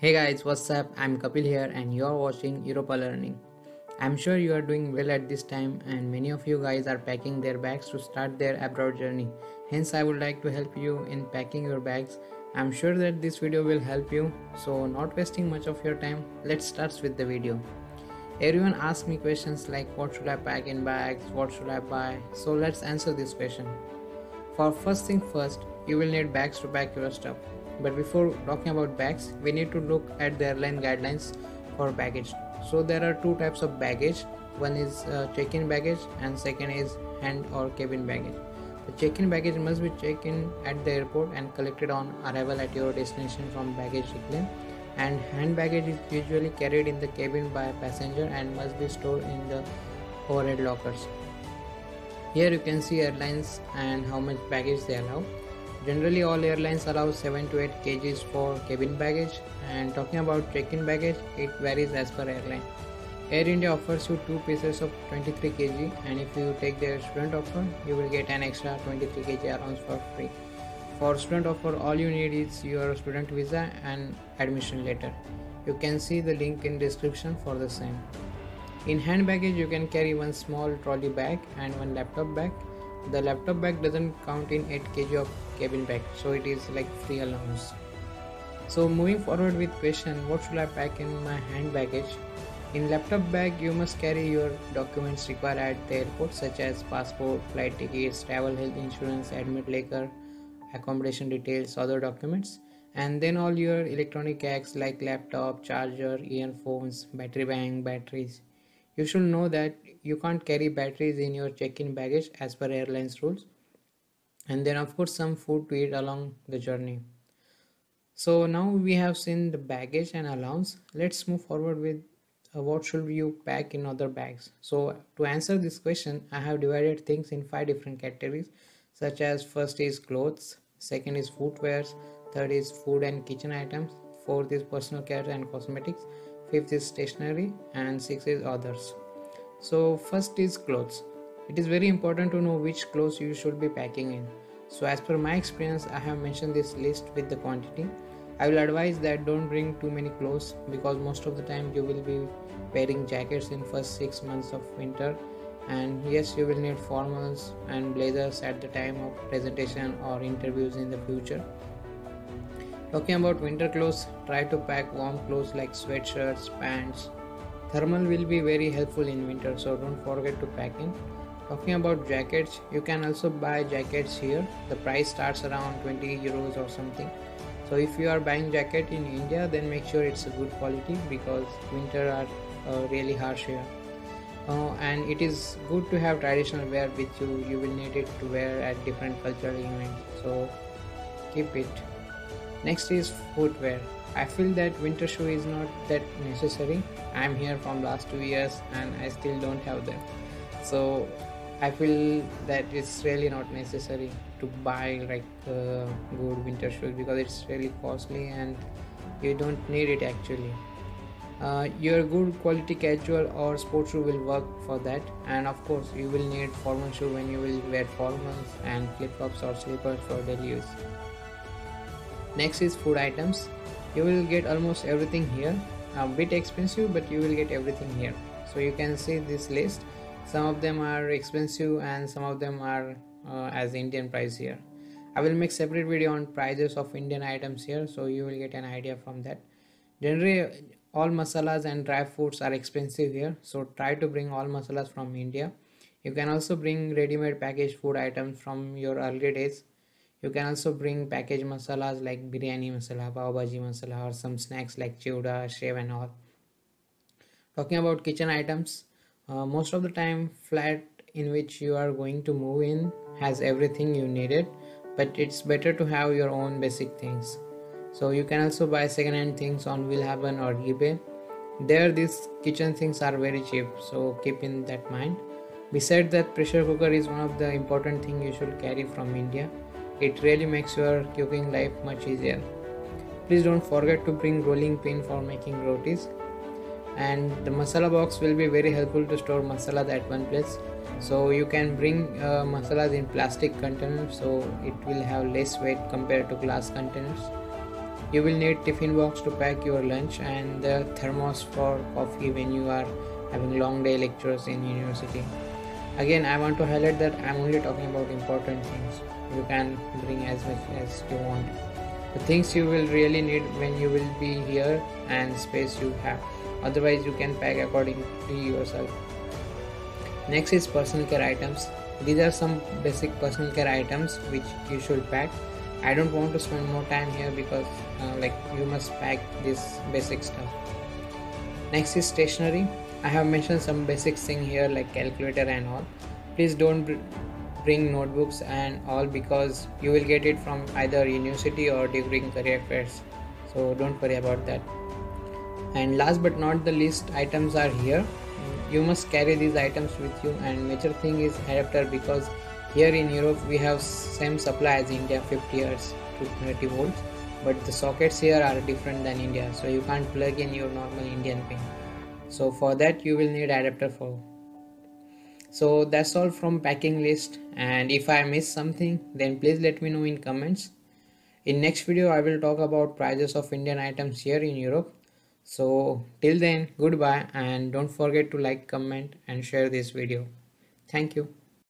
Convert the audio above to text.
Hey guys, what's up? I'm Kapil here and you're watching Europa Learning. I'm sure you are doing well at this time and many of you guys are packing their bags to start their abroad journey. Hence, I would like to help you in packing your bags. I'm sure that this video will help you. So, not wasting much of your time, let's start with the video. Everyone asks me questions like what should I pack in bags, what should I buy? So, let's answer this question. For first thing first, you will need bags to pack your stuff. But before talking about bags, we need to look at the airline guidelines for baggage. So there are two types of baggage. One is check-in baggage and second is hand or cabin baggage. The check-in baggage must be checked in at the airport and collected on arrival at your destination from baggage reclaim. And hand baggage is usually carried in the cabin by a passenger and must be stored in the overhead lockers. Here you can see airlines and how much baggage they allow. Generally all airlines allow 7 to 8 kgs for cabin baggage, and talking about check-in baggage, it varies as per airline. Air India offers you 2 pieces of 23 kg, and if you take their student offer, you will get an extra 23 kg allowance for free. For student offer, all you need is your student visa and admission letter. You can see the link in description for the same. In hand baggage, you can carry one small trolley bag and one laptop bag. The laptop bag doesn't count in 8 kg of cabin bag, so it is like free allowance. So moving forward with question, what should I pack in my hand baggage? In laptop bag, you must carry your documents required at the airport such as passport, flight tickets, travel health insurance, admit letter, accommodation details, other documents, and then all your electronic acts like laptop, charger, earphones, battery bank, batteries. You should know that you can't carry batteries in your check-in baggage as per airlines rules, and then of course some food to eat along the journey. So now we have seen the baggage and allowance. Let's move forward with what should you pack in other bags. So to answer this question, I have divided things in 5 different categories, such as first is clothes, second is footwears, third is food and kitchen items, fourth is personal care and cosmetics, fifth is stationery, and sixth is others. So first is clothes. It is very important to know which clothes you should be packing in. So as per my experience, I have mentioned this list with the quantity. I will advise that don't bring too many clothes because most of the time you will be wearing jackets in first 6 months of winter, and yes, you will need formals and blazers at the time of presentation or interviews in the future. Talking about winter clothes, try to pack warm clothes like sweatshirts, pants. Thermal will be very helpful in winter, so don't forget to pack in. Talking about jackets, you can also buy jackets here. The price starts around 20 euros or something. So if you are buying jacket in India, then make sure it's a good quality because winter are really harsh here. And it is good to have traditional wear with you. You will need it to wear at different cultural events, so keep it. Next is footwear. I feel that winter shoe is not that necessary. I am here from last 2 years and I still don't have them. So I feel that it's really not necessary to buy like good winter shoes because it's really costly and you don't need it actually. Your good quality casual or sports shoe will work for that, and of course you will need formal shoe when you will wear formals, and flip-flops or slippers for daily use. Next is food items. You will get almost everything here. A bit expensive, but you will get everything here. So you can see this list. Some of them are expensive and some of them are as Indian price here. I will make separate video on prices of Indian items here, so you will get an idea from that. Generally, all masalas and dry foods are expensive here, so try to bring all masalas from India. You can also bring ready-made packaged food items from your early days. You can also bring packaged masalas like biryani masala, pav bhaji masala, or some snacks like chivda, shev and all. Talking about kitchen items, most of the time flat in which you are going to move in has everything you needed, but it's better to have your own basic things. So you can also buy second-hand things on Willhaben or eBay. There these kitchen things are very cheap, so keep in that mind. Besides that, pressure cooker is one of the important things you should carry from India. It really makes your cooking life much easier. Please don't forget to bring rolling pin for making rotis. And the masala box will be very helpful to store masalas at one place. So you can bring masalas in plastic containers, so it will have less weight compared to glass containers. You will need tiffin box to pack your lunch and the thermos for coffee when you are having long day lectures in university. Again, I want to highlight that I'm only talking about important things. You can bring as much as you want. The things you will really need when you will be here and space you have. Otherwise, you can pack according to yourself. Next is personal care items. These are some basic personal care items which you should pack. I don't want to spend more time here because you must pack this basic stuff. Next is stationery. I have mentioned some basic thing here like calculator and all. Please don't bring notebooks and all because you will get it from either university or during career fairs. So don't worry about that. And last but not the least, items are here. You must carry these items with you, and major thing is adapter because here in Europe we have same supply as India, 50 years to 30 volts, but the sockets here are different than India, so you can't plug in your normal Indian pin. So for that you will need adapter for. So that's all from packing list, and if I miss something then please let me know in comments. In next video I will talk about prices of Indian items here in Europe. So till then, goodbye, and don't forget to like, comment and share this video. Thank you.